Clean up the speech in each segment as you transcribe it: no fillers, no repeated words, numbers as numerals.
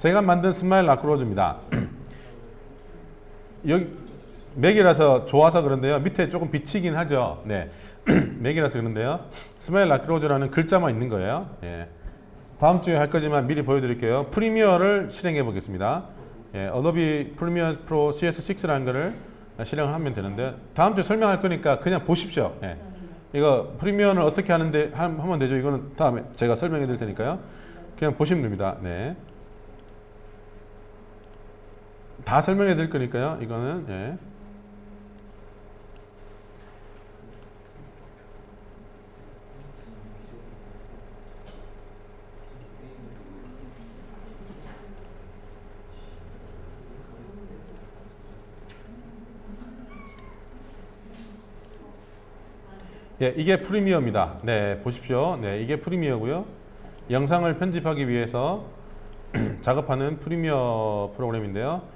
제가 만든 스마일 라크로즈입니다. 여기 맥이라서 좋아서 그런데요. 밑에 조금 비치긴 하죠. 네. 맥이라서 그런데요. 스마일 라크로즈라는 글자만 있는 거예요. 예. 다음 주에 할 거지만 미리 보여드릴게요. 프리미어를 실행해 보겠습니다. 예. 어도비 프리미어 프로 CS6라는 거를 실행하면 되는데 다음 주에 설명할 거니까 그냥 보십시오. 예. 이거 프리미어를 어떻게 하는데 하면 되죠. 이거는 다음에 제가 설명해 드릴 테니까요. 그냥 보시면 됩니다. 네. 다 설명해 드릴 거니까요. 이거는 예. 예, 이게 프리미어입니다. 네, 보십시오. 네, 이게 프리미어고요. 영상을 편집하기 위해서 작업하는 프리미어 프로그램인데요.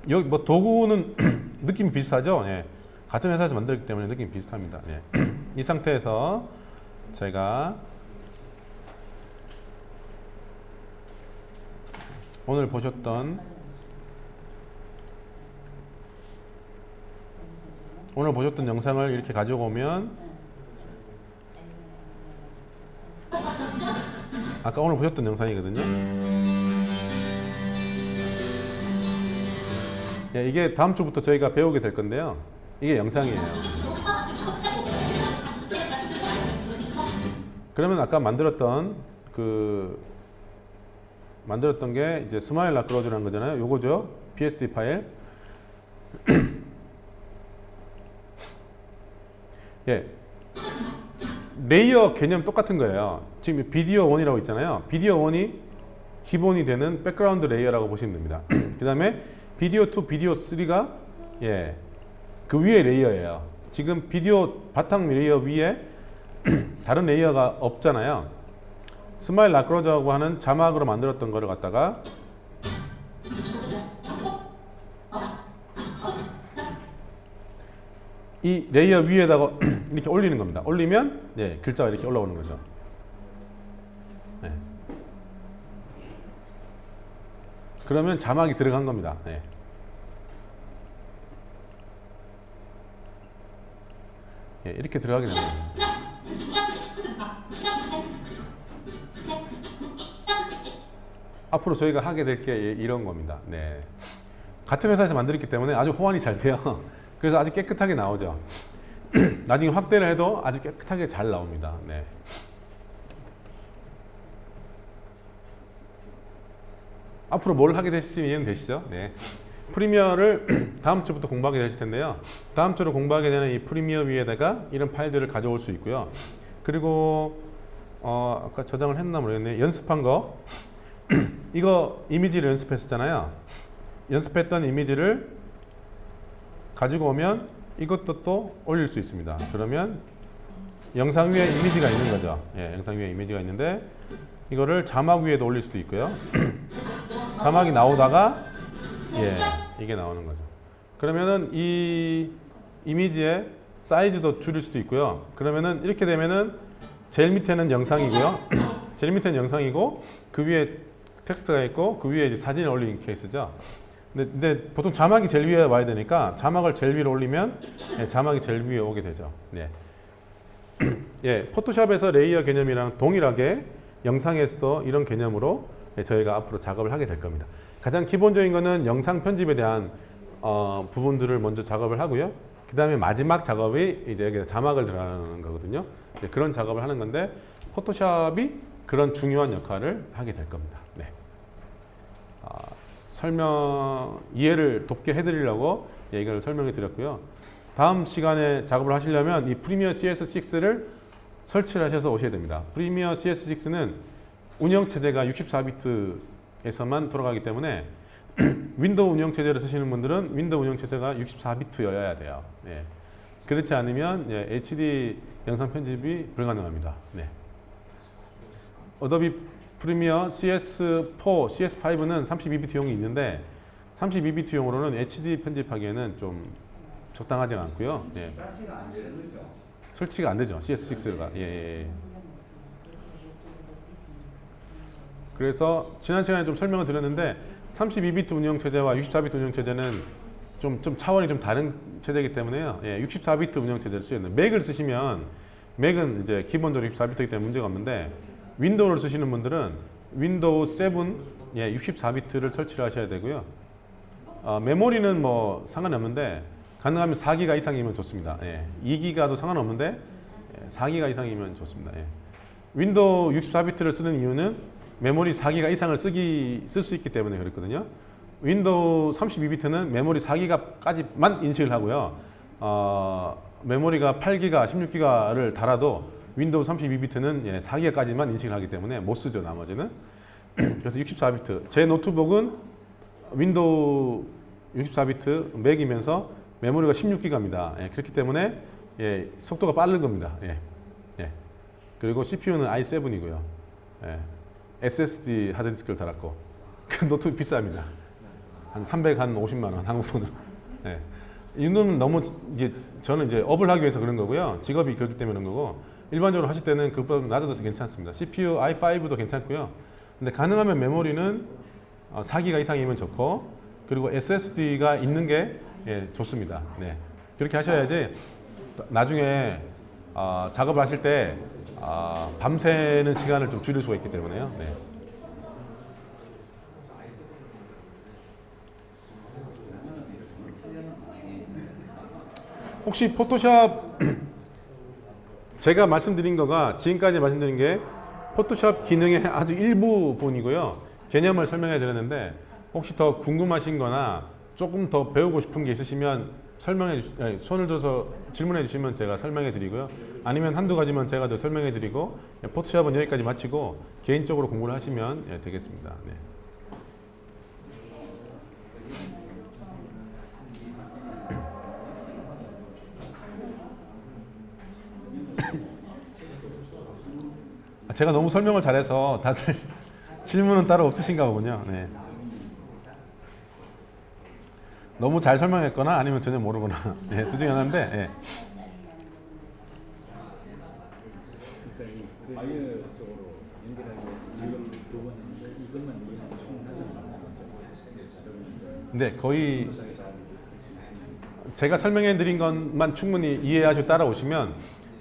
여기 뭐 도구는 느낌이 비슷하죠. 예, 같은 회사에서 만들었기 때문에 느낌이 비슷합니다. 예. 이 상태에서 제가 오늘 보셨던 영상을 이렇게 가져오면 아까 오늘 보셨던 영상이거든요. 예, 이게 다음 주부터 저희가 배우게 될 건데요. 이게 영상이에요. 그러면 아까 만들었던 게 이제 스마일 라크로즈라는 거잖아요. 요거죠. PSD 파일. 예. 레이어 개념 똑같은 거예요. 지금 비디오 1이라고 있잖아요. 비디오 1이 기본이 되는 백그라운드 레이어라고 보시면 됩니다. 그 다음에 비디오 2, 비디오 3가 예, 그 위에 레이어예요. 지금 비디오 바탕 레이어 위에 다른 레이어가 없잖아요. 스마일 라크로즈라고 하는 자막으로 만들었던 거를 갖다가 이 레이어 위에다가 이렇게 올리는 겁니다. 올리면 예, 글자가 이렇게 올라오는 거죠. 예. 그러면 자막이 들어간 겁니다. 예. 예, 이렇게 들어가게 됩니다. 앞으로 저희가 하게 될 게 이런 겁니다. 네. 같은 회사에서 만들었기 때문에 아주 호환이 잘 돼요. 그래서 아주 깨끗하게 나오죠. 나중에 확대를 해도 아주 깨끗하게 잘 나옵니다. 네. 앞으로 뭘 하게 되실지 이해는 되시죠? 네. 프리미어를 다음 주부터 공부하게 되실 텐데요. 다음 주로 공부하게 되는 이 프리미어 위에다가 이런 파일들을 가져올 수 있고요. 그리고 아까 저장을 했나 모르겠네. 연습한 거 이거 이미지를 연습했었잖아요. 연습했던 이미지를 가지고 오면 이것도 또 올릴 수 있습니다. 그러면 영상 위에 이미지가 있는 거죠. 예, 영상 위에 이미지가 있는데 이거를 자막 위에도 올릴 수도 있고요. 자막이 나오다가 예, 이게 나오는 거죠. 그러면은 이 이미지의 사이즈도 줄일 수도 있고요. 그러면은 이렇게 되면은 제일 밑에는 영상이고요. 제일 밑에는 영상이고 그 위에 텍스트가 있고 그 위에 이제 사진을 올린 케이스죠. 근데 보통 자막이 제일 위에 와야 되니까 자막을 제일 위로 올리면 예, 자막이 제일 위에 오게 되죠. 네. 예, 포토샵에서 레이어 개념이랑 동일하게 영상에서도 이런 개념으로 예, 저희가 앞으로 작업을 하게 될 겁니다. 가장 기본적인 거는 영상 편집에 대한 부분들을 먼저 작업을 하고요. 그 다음에 마지막 작업이 이제 여기 자막을 들어가는 거거든요. 네, 그런 작업을 하는 건데 포토샵이 그런 중요한 역할을 하게 될 겁니다. 네. 설명 이해를 돕게 해드리려고 예, 이걸 설명해 드렸고요. 다음 시간에 작업을 하시려면 이 프리미어 CS6를 설치를 하셔서 오셔야 됩니다. 프리미어 CS6는 운영 체제가 64비트에서만 돌아가기 때문에 윈도우 운영 체제를 쓰시는 분들은 윈도우 운영 체제가 64비트여야 돼요. 예. 그렇지 않으면 예, HD 영상 편집이 불가능합니다. 네. 어도비 프리미어 CS4, CS5는 32비트용이 있는데 32비트용으로는 HD 편집하기에는 좀 적당하지 않고요. 예. 설치가 안 되죠. CS6가. 예. 그래서 지난 시간에 좀 설명을 드렸는데 32비트 운영 체제와 64비트 운영 체제는 좀 차원이 좀 다른 체제이기 때문에요. 예, 64비트 운영 체제를 쓰였는데 맥을 쓰시면 맥은 이제 기본적으로 64비트이기 때문에 문제가 없는데 윈도우를 쓰시는 분들은 윈도우 7 예, 64비트를 설치를 하셔야 되고요. 메모리는 뭐 상관없는데 가능하면 4기가 이상이면 좋습니다. 예, 2기가도 상관없는데 4기가 이상이면 좋습니다. 예. 윈도우 64비트를 쓰는 이유는 메모리 4기가 이상을 쓸 수 있기 때문에 그렇거든요. 윈도우 32비트는 메모리 4기가까지만 인식을 하고요. 메모리가 8기가, 16기가를 달아도 윈도우 32비트는 예, 4기가까지만 인식을 하기 때문에 못 쓰죠, 나머지는. 그래서 64비트. 제 노트북은 윈도우 64비트 맥이면서 메모리가 16기가입니다. 예, 그렇기 때문에 예, 속도가 빠른 겁니다. 예, 예. 그리고 CPU는 i7이고요. 예, SSD 하드디스크를 달았고 그 노트북 비쌉니다. 한 350만 원 한국 돈으로. 예. 이 정도는 너무 이제 저는 이제 업을 하기 위해서 그런 거고요. 직업이 그렇기 때문에 그런 거고 일반적으로 하실 때는 그것보다 낮아져서 괜찮습니다. CPU i5도 괜찮고요. 근데 가능하면 메모리는 4기가 이상이면 좋고 그리고 SSD가 있는 게 예, 좋습니다. 네. 그렇게 하셔야지 나중에 작업을 하실 때 밤새는 시간을 좀 줄일 수가 있기 때문에요. 네. 혹시 포토샵 제가 말씀드린 거가 지금까지 말씀드린 게 포토샵 기능의 아주 일부분이고요. 개념을 설명해 드렸는데 혹시 더 궁금하신 거나 조금 더 배우고 싶은 게 있으시면 손을 들어서 질문해 주시면 제가 설명해 드리고요. 아니면 한두 가지만 제가 더 설명해 드리고 포토샵은 여기까지 마치고 개인적으로 공부를 하시면 예, 되겠습니다. 네. 제가 너무 설명을 잘해서 다들 질문은 따로 없으신가 보군요. 네. 너무 잘 설명했거나 아니면 전혀 모르거나 네, 둘 중에 하나인데 예. 바이오 쪽으로 연결하기 위해서 지금 두 번 했는데 이것만 이해하면 충분하지 않습니까? 네, 거의 제가 설명해 드린 것만 충분히 이해하시고 따라오시면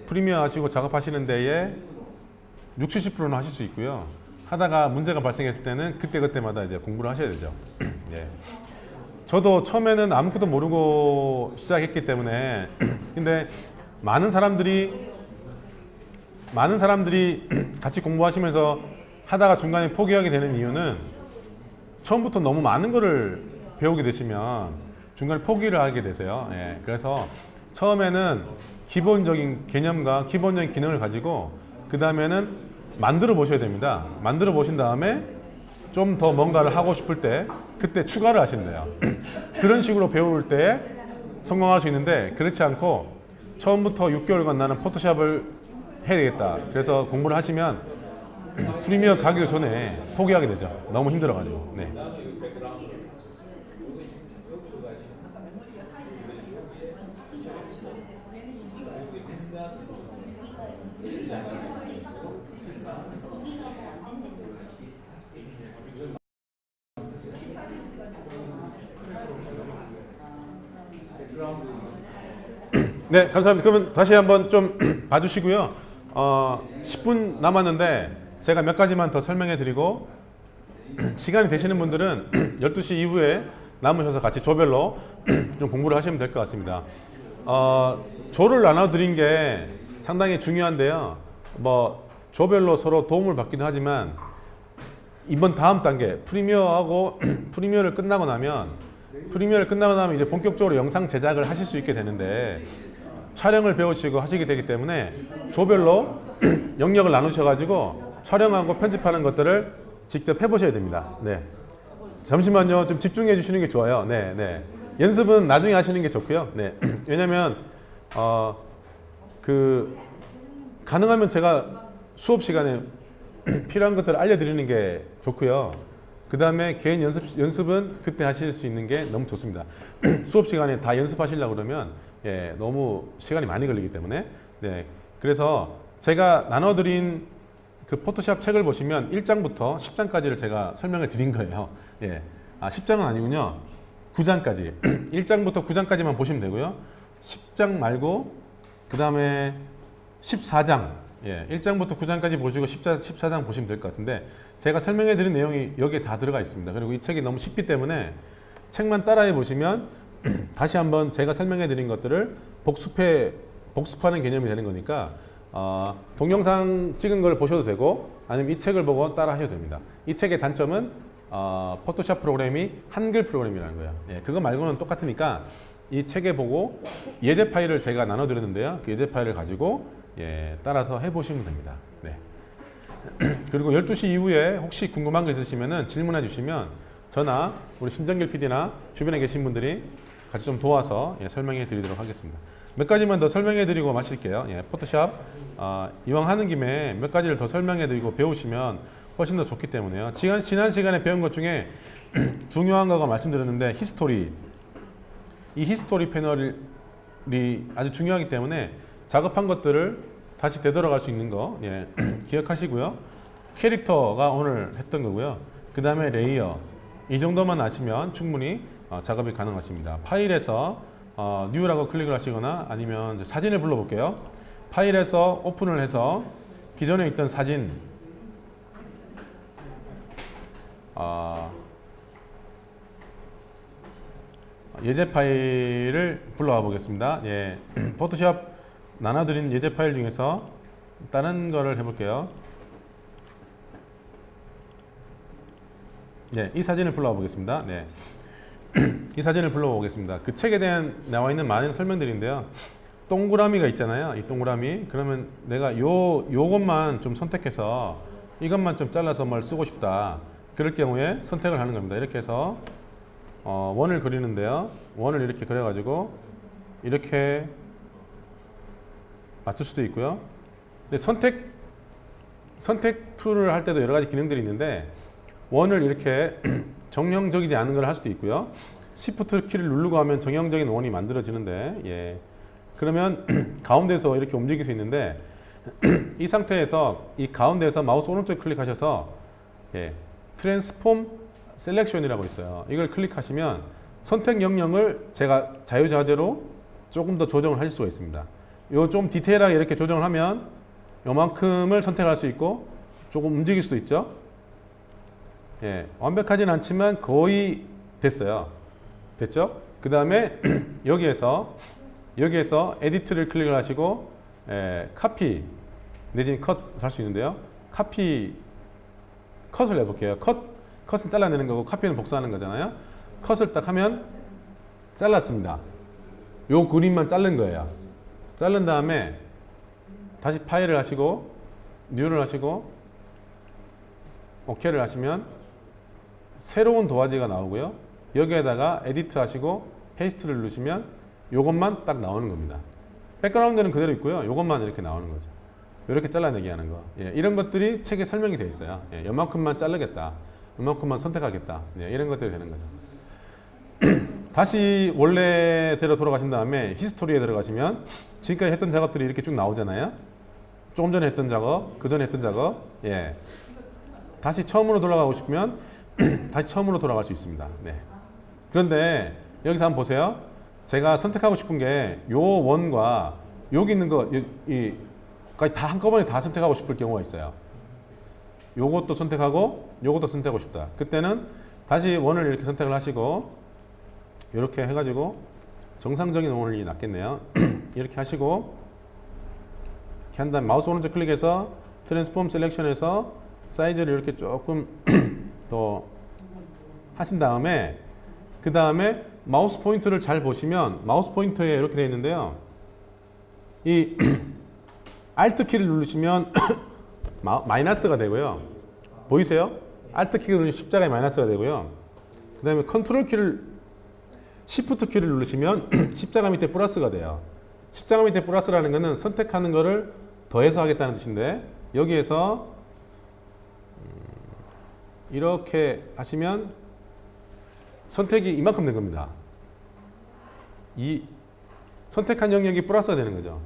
프리미어 하시고 작업하시는 데에 60, 70%는 하실 수 있고요. 하다가 문제가 발생했을 때는 그때그때마다 이제 공부를 하셔야 되죠. 예. 저도 처음에는 아무것도 모르고 시작했기 때문에 근데 많은 사람들이 같이 공부하시면서 하다가 중간에 포기하게 되는 이유는 처음부터 너무 많은 거를 배우게 되시면 중간에 포기를 하게 되세요. 예. 그래서 처음에는 기본적인 개념과 기본적인 기능을 가지고 그 다음에는 만들어 보셔야 됩니다. 만들어 보신 다음에 좀 더 뭔가를 하고 싶을 때 그때 추가를 하시면 돼요. 그런 식으로 배울 때 성공할 수 있는데 그렇지 않고 처음부터 6개월간 나는 포토샵을 해야 되겠다. 그래서 공부를 하시면 프리미어 가기 전에 포기하게 되죠. 너무 힘들어가지고. 네. 네, 감사합니다. 그러면 다시 한번 좀 봐주시고요. 10분 남았는데 제가 몇 가지만 더 설명해 드리고 시간이 되시는 분들은 12시 이후에 남으셔서 같이 조별로 좀 공부를 하시면 될 것 같습니다. 조를 나눠드린 게 상당히 중요한데요. 뭐 조별로 서로 도움을 받기도 하지만 이번 다음 단계 프리미어를 끝나고 나면 이제 본격적으로 영상 제작을 하실 수 있게 되는데 촬영을 배우시고 하시게 되기 때문에 조별로 영역을 나누셔가지고 촬영하고 편집하는 것들을 직접 해보셔야 됩니다. 네. 잠시만요. 좀 집중해 주시는 게 좋아요. 네, 네. 연습은 나중에 하시는 게 좋고요. 네. 왜냐면 가능하면 제가 수업 시간에 필요한 것들을 알려드리는 게 좋고요. 그 다음에 개인 연습은 그때 하실 수 있는 게 너무 좋습니다. 수업 시간에 다 연습하시려고 그러면 예, 너무 시간이 많이 걸리기 때문에 네, 그래서 제가 나눠드린 그 포토샵 책을 보시면 1장부터 10장까지를 제가 설명을 드린 거예요. 예. 10장은 아니군요. 9장까지. 1장부터 9장까지만 보시면 되고요. 10장 말고 그 다음에 14장. 예. 1장부터 9장까지 보시고 14장 보시면 될 것 같은데 제가 설명해 드린 내용이 여기에 다 들어가 있습니다. 그리고 이 책이 너무 쉽기 때문에 책만 따라해 보시면 다시 한번 제가 설명해 드린 것들을 복습하는 개념이 되는 거니까 동영상 찍은 걸 보셔도 되고 아니면 이 책을 보고 따라 하셔도 됩니다. 이 책의 단점은 포토샵 프로그램이 한글 프로그램이라는 거예요. 예, 그거 말고는 똑같으니까 이 책에 보고 예제 파일을 제가 나눠 드렸는데요. 그 예제 파일을 가지고 따라서 해보시면 됩니다. 네. 그리고 12시 이후에 혹시 궁금한 거 있으시면 질문해 주시면 저나 우리 신정길 PD나 주변에 계신 분들이 같이 좀 도와서 설명해 드리도록 하겠습니다. 몇 가지만 더 설명해 드리고 마실게요. 포토샵 이왕 하는 김에 몇 가지를 더 설명해 드리고 배우시면 훨씬 더 좋기 때문에요. 지난 시간에 배운 것 중에 중요한 거가 말씀드렸는데 히스토리. 이 히스토리 패널이 아주 중요하기 때문에 작업한 것들을 다시 되돌아갈 수 있는 거 기억하시고요. 캐릭터가 오늘 했던 거고요. 그 다음에 레이어. 이 정도만 아시면 충분히 작업이 가능하십니다. 파일에서 뉴라고 클릭을 하시거나 아니면 사진을 불러볼게요. 파일에서 오픈을 해서 기존에 있던 사진 예제 파일을 불러와 보겠습니다. 예, 포토샵 나눠드린 예제 파일 중에서 다른 거를 해볼게요. 네, 이 사진을 불러와 보겠습니다. 네. 이 사진을 불러보겠습니다. 그 책에 대한 나와 있는 많은 설명들인데요. 동그라미가 있잖아요. 이 동그라미. 그러면 내가 요것만 좀 선택해서 이것만 좀 잘라서 뭘 쓰고 싶다. 그럴 경우에 선택을 하는 겁니다. 이렇게 해서 원을 그리는데요. 원을 이렇게 그려가지고 이렇게 맞출 수도 있고요. 근데 선택 툴을 할 때도 여러 가지 기능들이 있는데 원을 이렇게 정형적이지 않은 걸 할 수도 있고요. Shift 키를 누르고 하면 정형적인 원이 만들어지는데 그러면 가운데서 이렇게 움직일 수 있는데 이 상태에서 이 가운데에서 마우스 오른쪽 클릭하셔서 트랜스폼 셀렉션이라고 있어요. 이걸 클릭하시면 선택 영역을 제가 자유자재로 조금 더 조정을 하실 수가 있습니다. 요 좀 디테일하게 이렇게 조정을 하면 요만큼을 선택할 수 있고 조금 움직일 수도 있죠. 완벽하진 않지만 거의 됐어요. 됐죠? 그 다음에 여기에서 에디트를 클릭을 하시고 카피 내지는 컷 할 수 있는데요. 컷을 해볼게요. 컷은 잘라내는 거고 카피는 복사하는 거잖아요. 컷을 딱 하면 잘랐습니다. 요 그림만 자른 거예요. 자른 다음에 다시 파일을 하시고 뉴를 하시고 OK를 하시면 새로운 도화지가 나오고요. 여기에다가 에디트 하시고 페이스트를 누르시면 요것만 딱 나오는 겁니다. 백그라운드는 그대로 있고요. 요것만 이렇게 나오는 거죠. 이렇게 잘라내기 하는 거. 이런 것들이 책에 설명이 되어 있어요. 요만큼만 자르겠다. 요만큼만 선택하겠다. 이런 것들이 되는 거죠. 다시 원래대로 돌아가신 다음에 히스토리에 들어가시면 지금까지 했던 작업들이 이렇게 쭉 나오잖아요. 조금 전에 했던 작업, 그 전에 했던 작업. 다시 처음으로 돌아가고 싶으면 다시 처음으로 돌아갈 수 있습니다. 그런데 여기서 한번 보세요. 제가 선택하고 싶은 게 요 원과 여기 있는 거 까지 다 한꺼번에 다 선택하고 싶을 경우가 있어요. 요것도 선택하고 요것도 선택하고 싶다. 그때는 다시 원을 이렇게 선택을 하시고 이렇게 해가지고 정상적인 원이 낫겠네요. 이렇게 하시고 이렇게 한 다음에 마우스 오른쪽 클릭해서 트랜스폼 셀렉션에서 사이즈를 이렇게 조금 더 하신 다음에 그 다음에 마우스 포인트를 잘 보시면 마우스 포인터에 이렇게 되어 있는데요. 이 Alt 키를 누르시면 마이너스가 되고요. 보이세요? Alt 키를 누르시면 십자가에 마이너스가 되고요. 그 다음에 컨트롤 키를 Shift 키를 누르시면 십자가 밑에 플러스가 돼요. 십자가 밑에 플러스라는 것은 선택하는 거를 더해서 하겠다는 뜻인데 여기에서 이렇게 하시면 선택이 이만큼 된 겁니다. 이 선택한 영역이 플러스가 되는 거죠.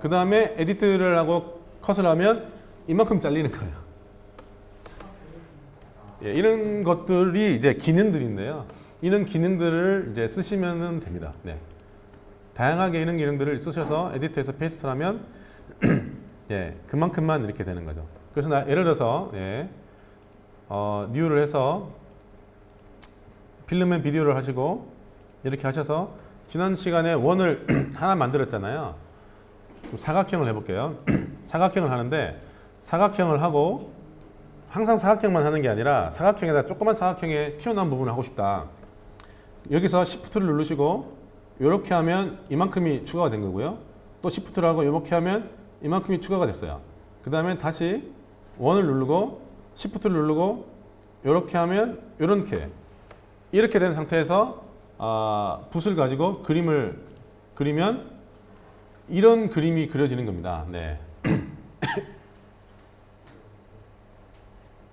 그 다음에 에디트를 하고 컷을 하면 이만큼 잘리는 거예요. 예, 이런 것들이 이제 기능들인데요. 이런 기능들을 이제 쓰시면 됩니다. 네. 다양하게 이런 기능들을 쓰셔서 에디터에서 페이스트를 하면 예, 그만큼만 이렇게 되는 거죠. 그래서 예를 들어서 예, 뉴를 해서 필름앤 비디오를 하시고 이렇게 하셔서 지난 시간에 원을 하나 만들었잖아요. 사각형을 해볼게요. 사각형을 하는데 사각형을 하고 항상 사각형만 하는 게 아니라 사각형에다 조그만 사각형에 튀어나온 부분을 하고 싶다. 여기서 Shift를 누르시고 이렇게 하면 이만큼이 추가가 된 거고요. 또 Shift를 하고 이렇게 하면 이만큼이 추가가 됐어요. 그 다음에 다시 원을 누르고 Shift를 누르고 이렇게 하면 이렇게 된 상태에서 붓을 가지고 그림을 그리면 이런 그림이 그려지는 겁니다. 네.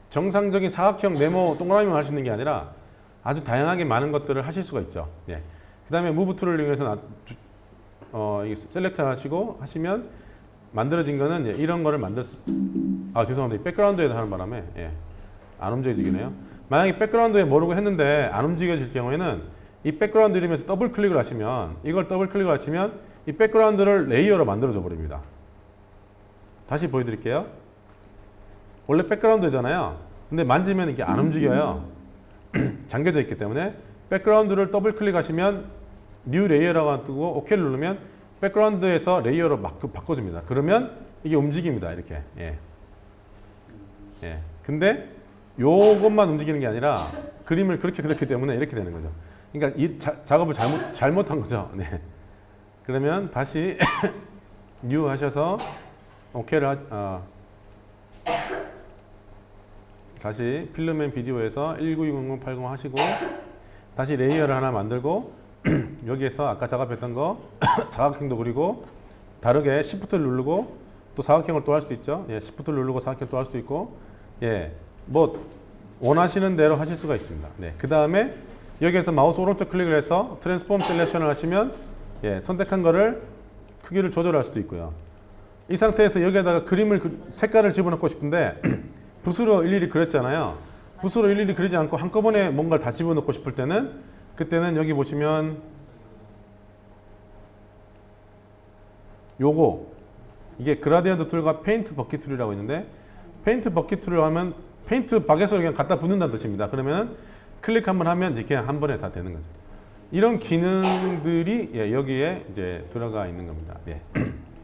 정상적인 사각형 네모 동그라미만 하시는 게 아니라 아주 다양하게 많은 것들을 하실 수가 있죠. 네. 그 다음에 무브 툴을 이용해서 셀렉트 하시고 하시면 만들어진 거는 예, 이런 거를 죄송합니다. 백그라운드에다 하는 바람에 예, 안 움직여지네요. 만약에 백그라운드에 모르고 했는데 안 움직여질 경우에는 이 백그라운드 이름에서 더블 클릭을 하시면 이 백그라운드를 레이어로 만들어줘 버립니다. 다시 보여드릴게요. 원래 백그라운드잖아요. 근데 만지면 이게 안 움직여요. 잠겨져 있기 때문에 백그라운드를 더블 클릭하시면 뉴 레이어라고 뜨고 OK를 누르면 백그라운드에서 레이어로 바꿔줍니다. 그러면 이게 움직입니다. 이렇게. 예. 예. 근데 요것만 움직이는 게 아니라 그림을 그렇게 그렸기 때문에 이렇게 되는 거죠. 그러니까 이 작업을 잘못한 거죠. 네. 그러면 다시 뉴 하셔서 OK를 다시 필름앤 비디오에서 192080 하시고 다시 레이어를 하나 만들고 여기에서 아까 작업했던 거 사각형도 그리고 다르게 Shift를 누르고 또 사각형을 또 할 수도 있죠. 예, Shift를 누르고 사각형을 또 할 수도 있고 예, 뭐 원하시는 대로 하실 수가 있습니다. 네, 그 다음에 여기에서 마우스 오른쪽 클릭을 해서 트랜스폼 셀렉션을 하시면 예, 선택한 거를 크기를 조절할 수도 있고요. 이 상태에서 여기에다가 색깔을 집어넣고 싶은데 붓으로 일일이 그렸잖아요. 붓으로 일일이 그리지 않고 한꺼번에 뭔가를 다 집어넣고 싶을 때는 그때는 여기 보시면 이게 그라디언트 툴과 페인트 버킷 툴이라고 있는데 페인트 버킷 툴을 하면 페인트 박에서 그냥 갖다 붓는다는 뜻입니다. 그러면 클릭 한번 하면 이렇게 한 번에 다 되는 거죠. 이런 기능들이 예, 여기에 이제 들어가 있는 겁니다. 예.